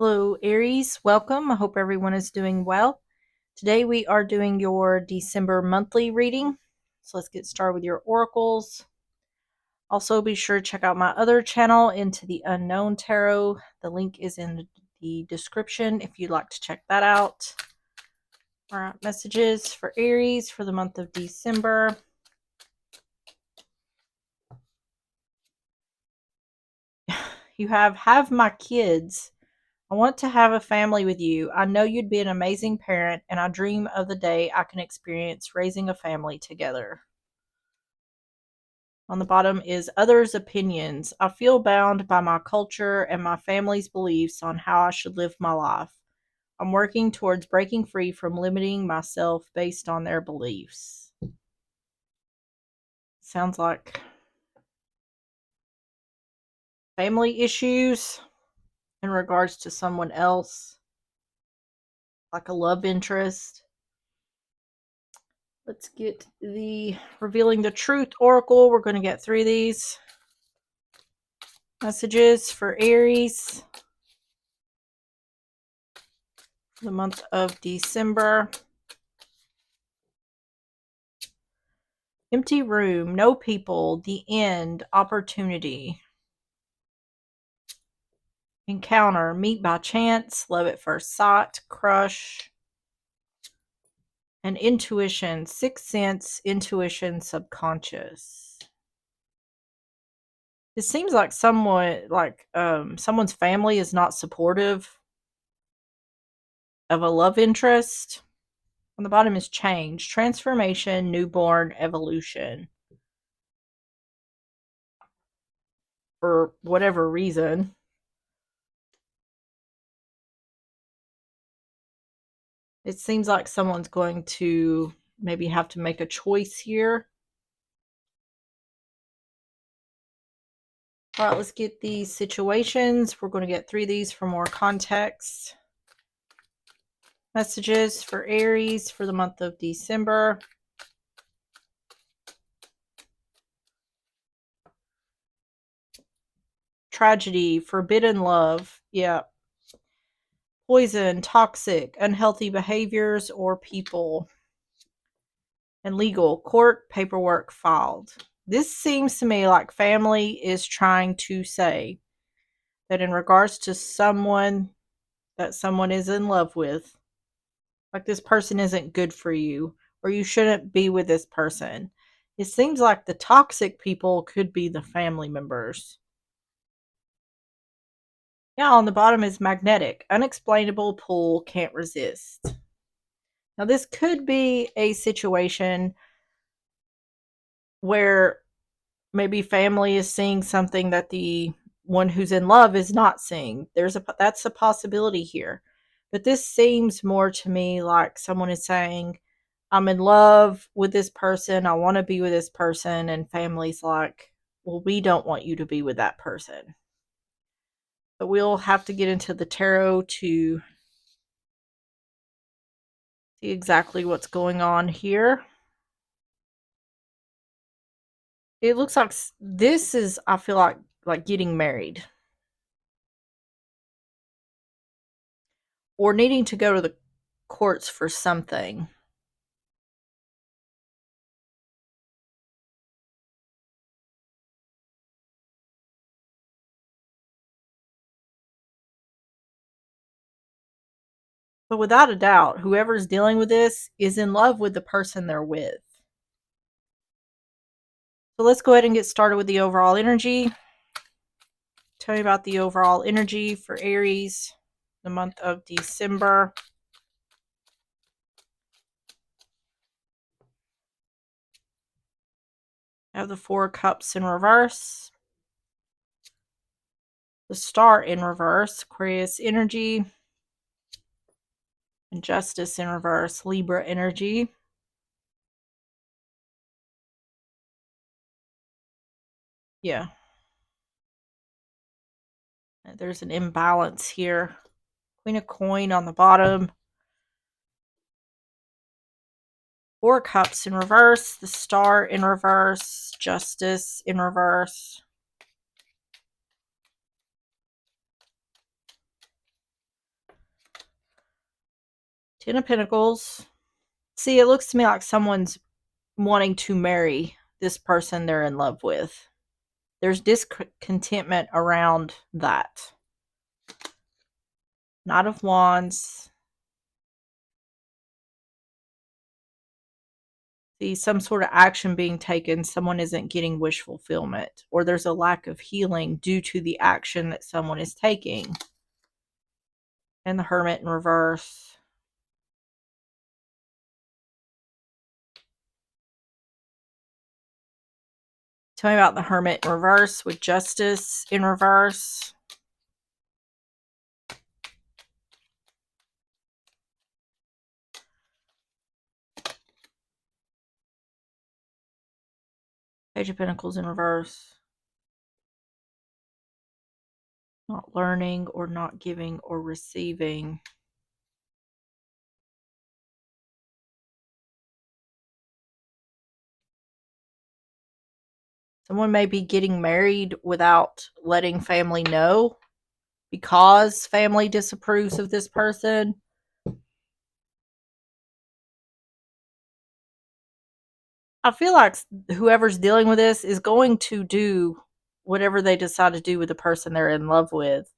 Hello, Aries. Welcome. I hope everyone is doing well. Today we are doing your December monthly reading. So let's get started with your oracles. Also, be sure to check out my other channel, Into the Unknown Tarot. The link is in the description if you'd like to check that out. All right, messages for Aries for the month of December. You have my kids. I want to have a family with you. I know you'd be an amazing parent, and I dream of the day I can experience raising a family together. On the bottom is others' opinions. I feel bound by my culture and my family's beliefs on how I should live my life. I'm working towards breaking free from limiting myself based on their beliefs. Sounds like family issues in regards to someone else, like a love interest. Let's get the Revealing the Truth Oracle. We're going to get through these messages for Aries for the month of December. Empty room, no people, the end, opportunity. Encounter, meet by chance, love at first sight, crush. And intuition, sixth sense, intuition, subconscious. It seems like someone's family is not supportive of a love interest. On the bottom is change, transformation, newborn, evolution. For whatever reason. It seems like someone's going to maybe have to make a choice here. All right, let's get these situations. We're going to get through these for more context. Messages for Aries for the month of December. Tragedy, forbidden love. Yeah. Poison, toxic, unhealthy behaviors or people. And legal, court, paperwork filed. This seems to me like family is trying to say that in regards to someone that someone is in love with, like this person isn't good for you, or you shouldn't be with this person. It seems like the toxic people could be the family members. Yeah, on the bottom is magnetic, unexplainable pull, can't resist. Now, this could be a situation where maybe family is seeing something that the one who's in love is not seeing. That's a possibility here. But this seems more to me like someone is saying, I'm in love with this person, I want to be with this person, and family's like, well, we don't want you to be with that person. But we'll have to get into the tarot to see exactly what's going on here. It looks like this is, I feel like getting married. Or needing to go to the courts for something. But without a doubt, whoever's dealing with this is in love with the person they're with. So let's go ahead and get started with the overall energy. Tell me about the overall energy for Aries, the month of December. I have the Four Cups in reverse. The Star in reverse, Aquarius energy. And Justice in reverse, Libra energy. Yeah. There's an imbalance here. Queen of Coin on the bottom. Four Cups in reverse, the Star in reverse, Justice in reverse. Ten of Pentacles. See, it looks to me like someone's wanting to marry this person they're in love with. There's discontentment around that. Knight of Wands. See, some sort of action being taken. Someone isn't getting wish fulfillment, or there's a lack of healing due to the action that someone is taking. And the Hermit in reverse. Tell me about the Hermit in reverse with Justice in reverse. Page of Pentacles in reverse. Not learning or not giving or receiving. Someone may be getting married without letting family know because family disapproves of this person. I feel like whoever's dealing with this is going to do whatever they decide to do with the person they're in love with.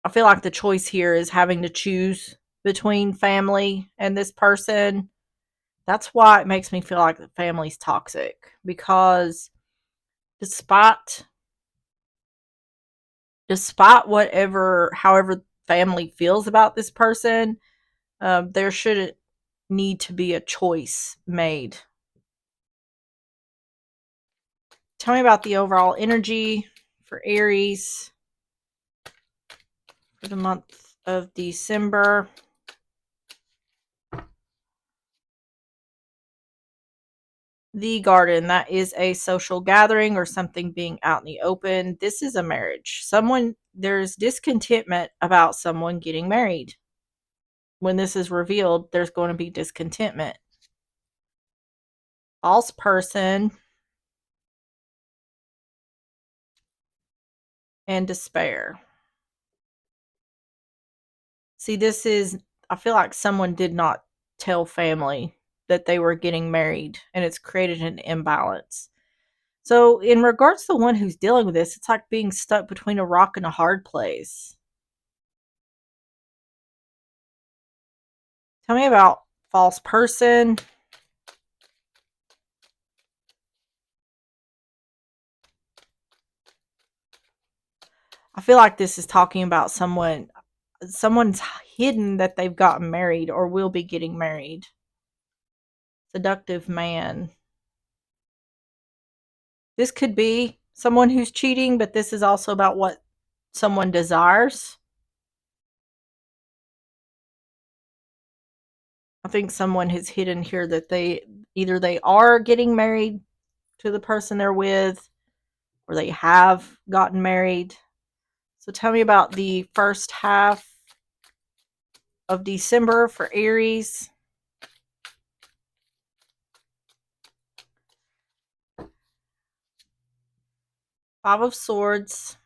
I feel like the choice here is having to choose between family and this person. That's why it makes me feel like the family's toxic, because despite however family feels about this person, there shouldn't need to be a choice made. Tell me about the overall energy for Aries for the month of December. The garden, that is a social gathering or something being out in the open. This is a marriage. There's discontentment about someone getting married. When this is revealed, there's going to be discontentment. False person and despair. See, I feel like someone did not tell family that they were getting married, and it's created an imbalance. So, in regards to the one who's dealing with this, it's like being stuck between a rock and a hard place. Tell me about false person. I feel like this is talking about someone's hidden that they've gotten married or will be getting married. Seductive man. This could be someone who's cheating, but this is also about what someone desires. I think someone has hidden here that they are getting married to the person they're with, or they have gotten married. So tell me about the first half of December for Aries. Five of Swords.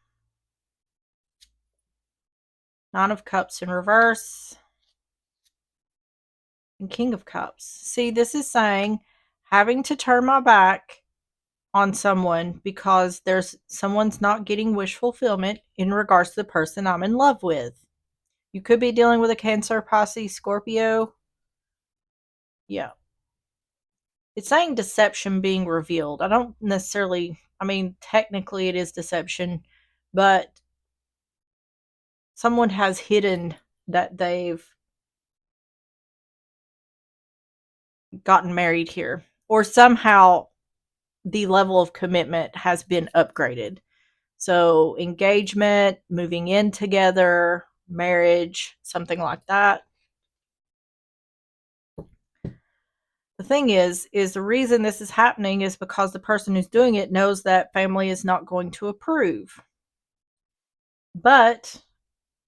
Nine of Cups in reverse. And King of Cups. See, this is saying having to turn my back on someone because someone's not getting wish fulfillment in regards to the person I'm in love with. You could be dealing with a Cancer, Pisces, Scorpio. Yeah. It's saying deception being revealed. I don't necessarily, technically it is deception, but someone has hidden that they've gotten married here, or somehow the level of commitment has been upgraded. So engagement, moving in together, marriage, something like that. The thing is the reason this is happening is because the person who's doing it knows that family is not going to approve. But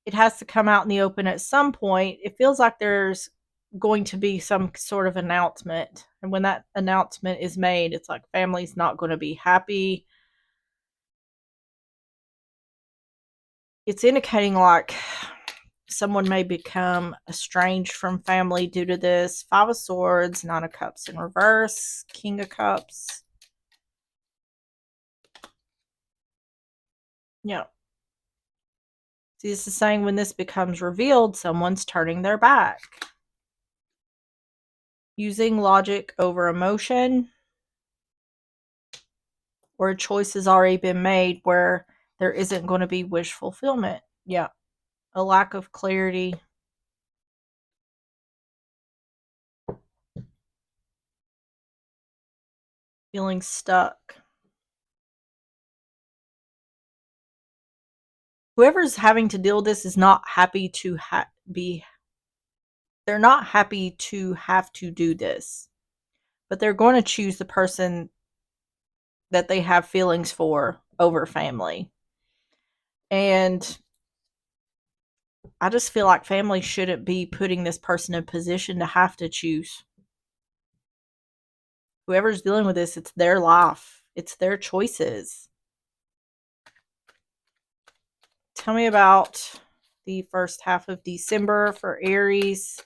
it has to come out in the open at some point. It feels like there's going to be some sort of announcement. And when that announcement is made, it's like family's not going to be happy. It's indicating like Someone may become estranged from family due to this. Five of Swords, Nine of Cups in reverse, King of Cups. Yeah. See, this is saying when this becomes revealed, someone's turning their back. Using logic over emotion, or a choice has already been made where there isn't going to be wish fulfillment. Yeah. A lack of clarity. Feeling stuck. Whoever's having to deal with this is not happy to be. They're not happy to have to do this, but they're going to choose the person that they have feelings for over family. And I just feel like family shouldn't be putting this person in a position to have to choose. Whoever's dealing with this, it's their life. It's their choices. Tell me about the first half of December for Aries.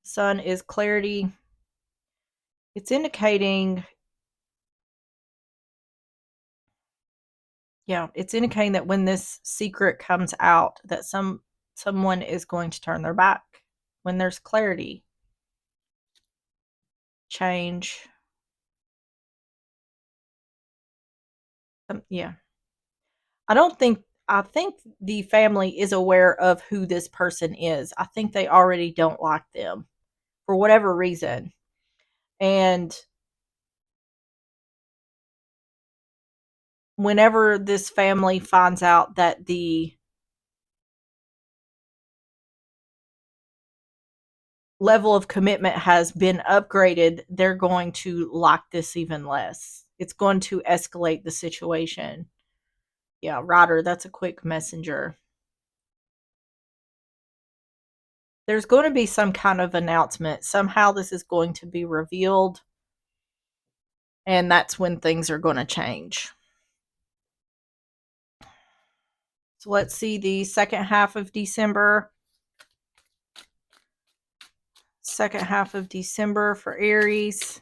Sun is clarity. It's indicating, it's indicating that when this secret comes out, that someone is going to turn their back. When there's clarity, change. Yeah. I think the family is aware of who this person is. I think they already don't like them for whatever reason. And whenever this family finds out that the level of commitment has been upgraded, they're going to like this even less. It's going to escalate the situation. Yeah, Ryder, that's a quick messenger. There's going to be some kind of announcement. Somehow this is going to be revealed, and that's when things are going to change. So let's see the second half of December. Second half of December for Aries.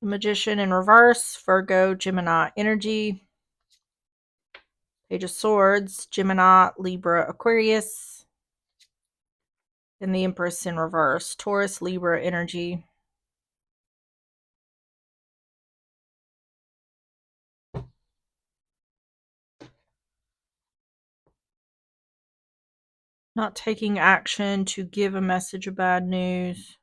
Magician in reverse, Virgo, Gemini energy. Page of Swords, Gemini, Libra, Aquarius. And the Empress in reverse, Taurus, Libra energy. Not taking action to give a message of bad news.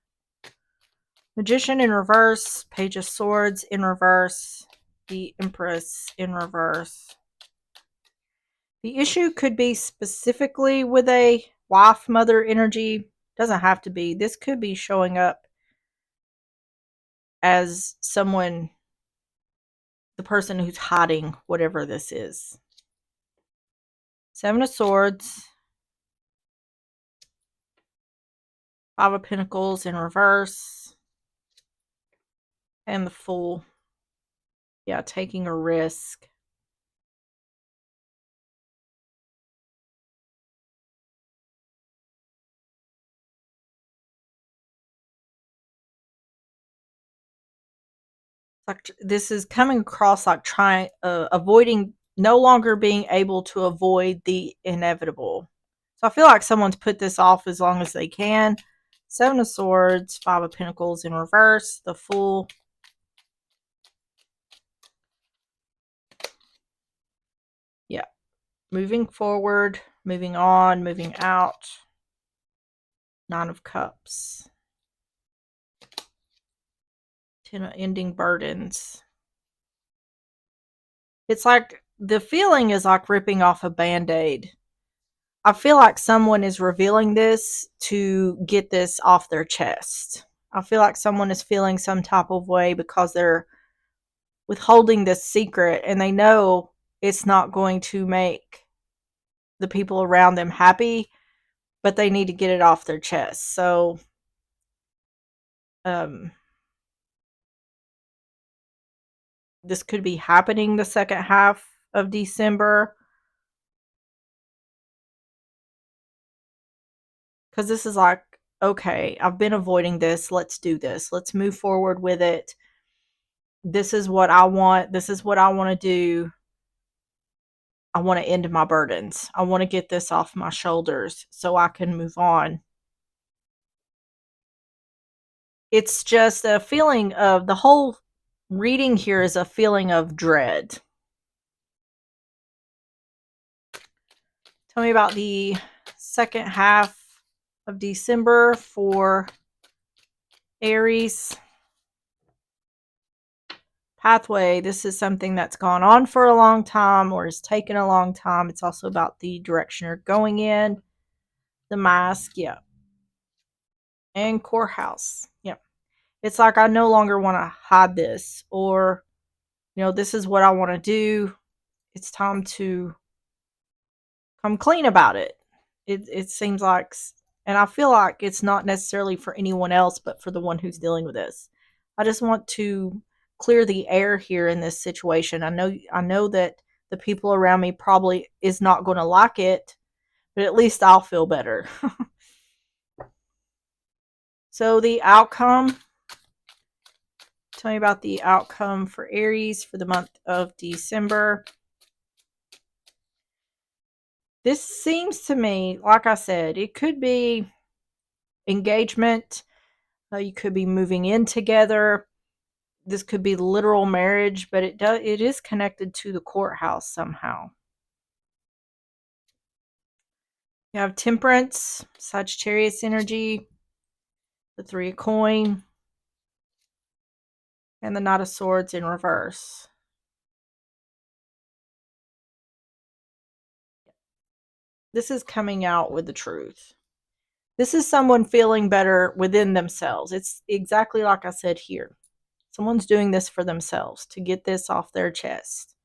Magician in reverse, Page of Swords in reverse, the Empress in reverse. The issue could be specifically with a wife, mother energy. Doesn't have to be. This could be showing up as someone, the person who's hiding whatever this is. Seven of Swords. Five of Pentacles in reverse. And the Fool. Yeah, taking a risk. Like this is coming across like trying avoiding, no longer being able to avoid the inevitable. So I feel like someone's put this off as long as they can. Seven of Swords, Five of Pentacles in reverse, the Fool. Yeah. Moving forward, moving on, moving out. Nine of Cups. Ten of ending burdens. It's like the feeling is like ripping off a band-aid. I feel like someone is revealing this to get this off their chest. I feel like someone is feeling some type of way because they're withholding this secret and they know it's not going to make the people around them happy, but they need to get it off their chest. So This could be happening the second half of December. Because this is like, okay, I've been avoiding this. Let's do this. Let's move forward with it. This is what I want. This is what I want to do. I want to end my burdens. I want to get this off my shoulders so I can move on. It's just a feeling of the whole reading here is a feeling of dread. Tell me about the second half of December for Aries. Pathway. This is something that's gone on for a long time or has taken a long time. It's also about the direction you're going in. The mask. Yeah. And courthouse. Yeah. It's like I no longer want to hide this, or, this is what I want to do. It's time to come clean about it. It seems like, and I feel like it's not necessarily for anyone else, but for the one who's dealing with this. I just want to clear the air here in this situation. I know that the people around me probably is not going to like it, but at least I'll feel better. So the outcome, tell me about the outcome for Aries for the month of December. This seems to me, like I said, it could be engagement. You could be moving in together. This could be literal marriage, but it is connected to the courthouse somehow. You have Temperance, Sagittarius energy, the Three of Coin, and the Knight of Swords in reverse. This is coming out with the truth. This is someone feeling better within themselves. It's exactly like I said here. Someone's doing this for themselves to get this off their chest.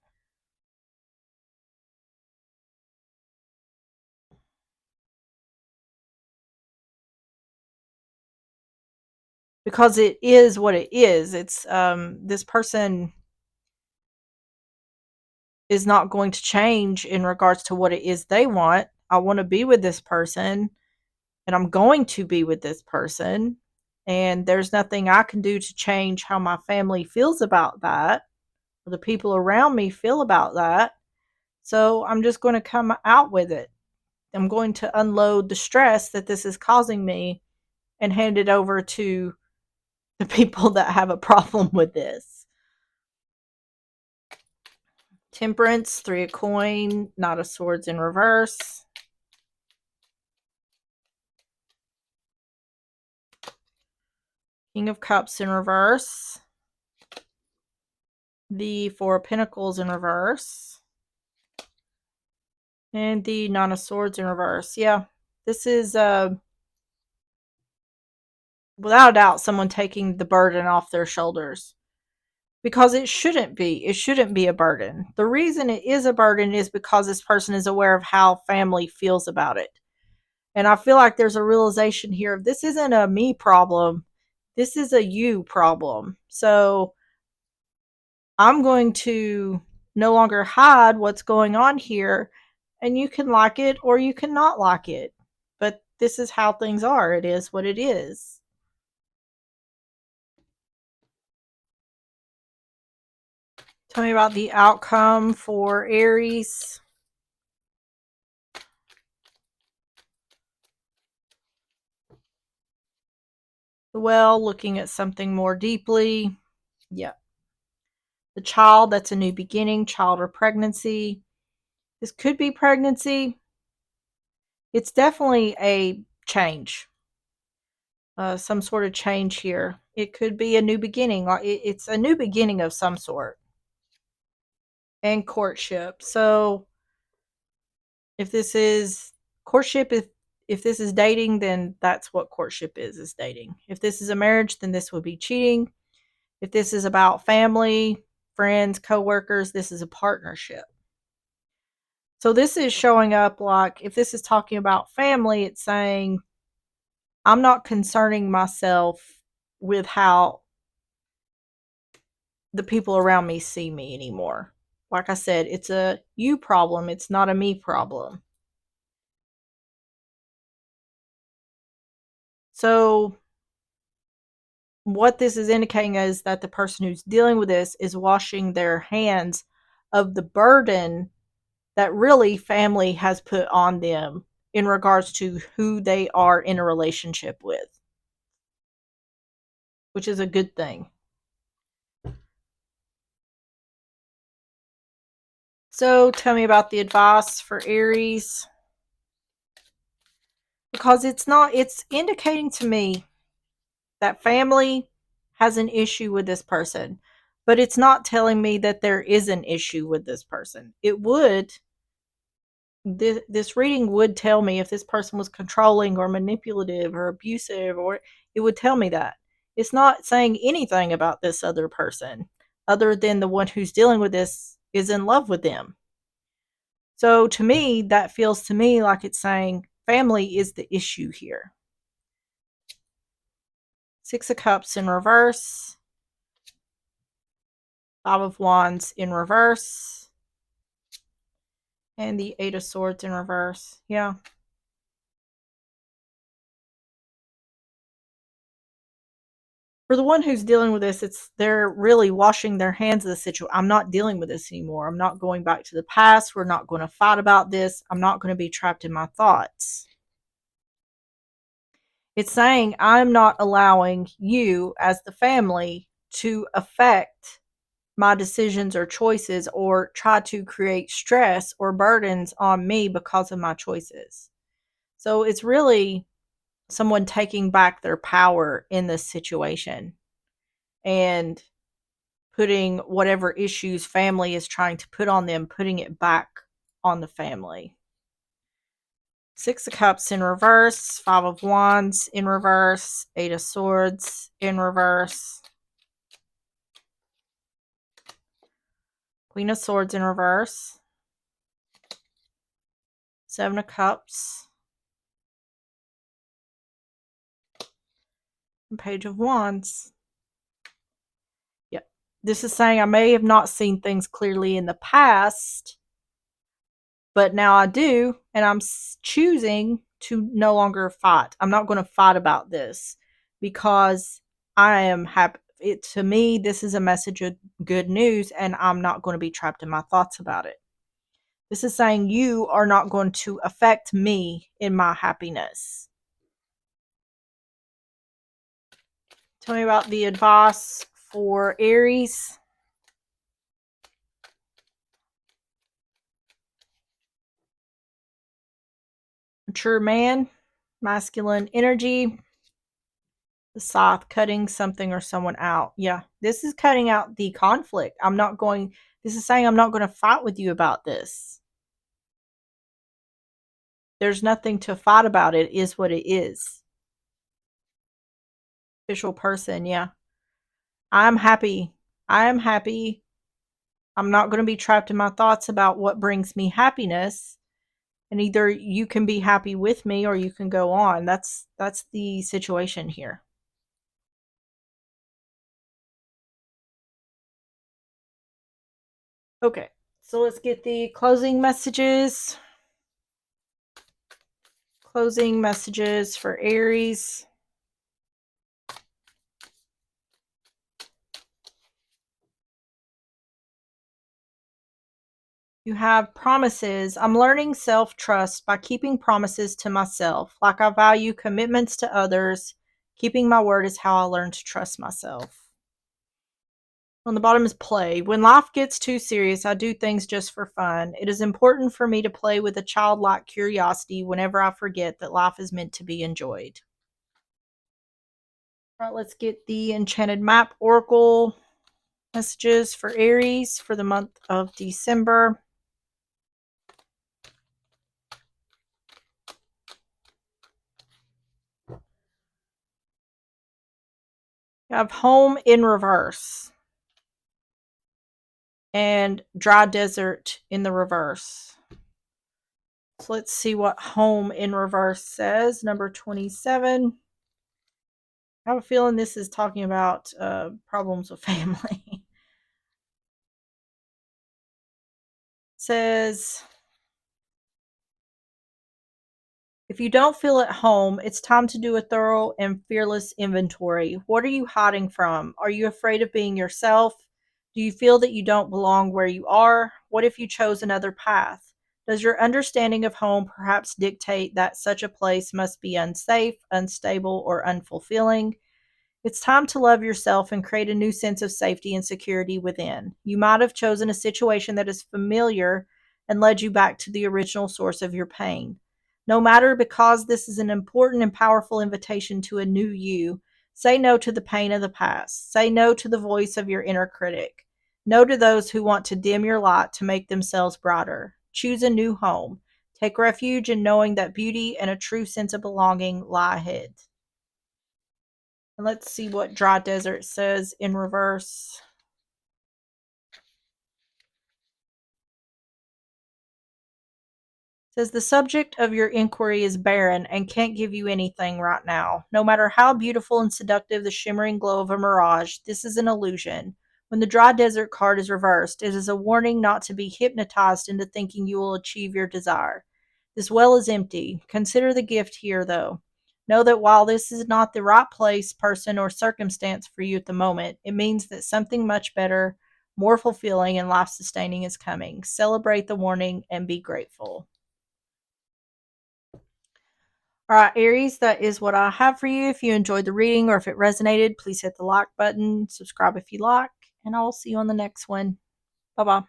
Because it is what it is. It's this person is not going to change in regards to what it is they want. I want to be with this person, and I'm going to be with this person, and there's nothing I can do to change how my family feels about that, or the people around me feel about that. So I'm just going to come out with it. I'm going to unload the stress that this is causing me and hand it over to the people that have a problem with this. Temperance, Three of Coin, Knight of Swords in reverse. King of Cups in reverse. The Four of Pentacles in reverse. And the Nine of Swords in reverse. Yeah, this is, without a doubt, someone taking the burden off their shoulders. Because it shouldn't be. It shouldn't be a burden. The reason it is a burden is because this person is aware of how family feels about it. And I feel like there's a realization here of this isn't a me problem. This is a you problem. So I'm going to no longer hide what's going on here. And you can like it or you can not like it. But this is how things are. It is what it is. Tell me about the outcome for Aries. Well, looking at something more deeply. Yep. The child, that's a new beginning, child or pregnancy. This could be pregnancy. It's definitely a change. Some sort of change here. It could be a new beginning. It's a new beginning of some sort. And courtship. So if this is courtship, if this is dating, then that's what courtship is dating. If this is a marriage, then this would be cheating. If this is about family, friends, coworkers, this is a partnership. So this is showing up like, if this is talking about family, it's saying, I'm not concerning myself with how the people around me see me anymore. Like I said, it's a you problem, it's not a me problem. So, what this is indicating is that the person who's dealing with this is washing their hands of the burden that really family has put on them in regards to who they are in a relationship with, which is a good thing. So, tell me about the advice for Aries, because it's indicating to me that family has an issue with this person, but it's not telling me that there is an issue with this person. It would, this reading would tell me if this person was controlling or manipulative or abusive, or it would tell me that. It's not saying anything about this other person other than the one who's dealing with this is in love with them. So to me, that feels to me like it's saying family is the issue here. Six of Cups in reverse, Five of Wands in reverse, and the Eight of Swords in reverse. Yeah. For the one who's dealing with this, it's they're really washing their hands of the situation. I'm not dealing with this anymore. I'm not going back to the past. We're not going to fight about this. I'm not going to be trapped in my thoughts. It's saying I'm not allowing you as the family to affect my decisions or choices or try to create stress or burdens on me because of my choices. So it's really someone taking back their power in this situation and putting whatever issues family is trying to put on them, putting it back on the family. Six of Cups in reverse, Five of Wands in reverse, Eight of Swords in reverse, Queen of Swords in reverse, Seven of Cups, and Page of Wands. Yep. This is saying I may have not seen things clearly in the past, but now I do, and I'm choosing to no longer fight. I'm not going to fight about this because I am happy. To me, this is a message of good news, and I'm not going to be trapped in my thoughts about it. This is saying you are not going to affect me in my happiness. Tell me about the advice for Aries. Mature man, masculine energy, the scythe cutting something or someone out. Yeah, this is cutting out the conflict. This is saying I'm not going to fight with you about this. There's nothing to fight about. It is what it is. Official person, yeah. I'm happy. I am happy. I'm not going to be trapped in my thoughts about what brings me happiness. And either you can be happy with me or you can go on. That's the situation here. Okay, so let's get the closing messages. Closing messages for Aries. You have promises. I'm learning self trust by keeping promises to myself. Like I value commitments to others. Keeping my word is how I learn to trust myself. On the bottom is play. When life gets too serious, I do things just for fun. It is important for me to play with a childlike curiosity whenever I forget that life is meant to be enjoyed. All right, let's get the Enchanted Map Oracle messages for Aries for the month of December. You have home in reverse and dry desert in the reverse. So let's see what home in reverse says. Number 27. I have a feeling this is talking about problems with family. says, if you don't feel at home, it's time to do a thorough and fearless inventory. What are you hiding from? Are you afraid of being yourself? Do you feel that you don't belong where you are? What if you chose another path? Does your understanding of home perhaps dictate that such a place must be unsafe, unstable, or unfulfilling? It's time to love yourself and create a new sense of safety and security within. You might have chosen a situation that is familiar and led you back to the original source of your pain. No matter, because this is an important and powerful invitation to a new you, say no to the pain of the past. Say no to the voice of your inner critic. No to those who want to dim your light to make themselves brighter. Choose a new home. Take refuge in knowing that beauty and a true sense of belonging lie ahead. And let's see what dry desert says in reverse. It says the subject of your inquiry is barren and can't give you anything right now. No matter how beautiful and seductive the shimmering glow of a mirage, this is an illusion. When the dry desert card is reversed, it is a warning not to be hypnotized into thinking you will achieve your desire. This well is empty. Consider the gift here, though. Know that while this is not the right place, person, or circumstance for you at the moment, it means that something much better, more fulfilling, and life sustaining is coming. Celebrate the warning and be grateful. All right, Aries, that is what I have for you. If you enjoyed the reading or if it resonated, please hit the like button, subscribe if you like, and I will see you on the next one. Bye bye.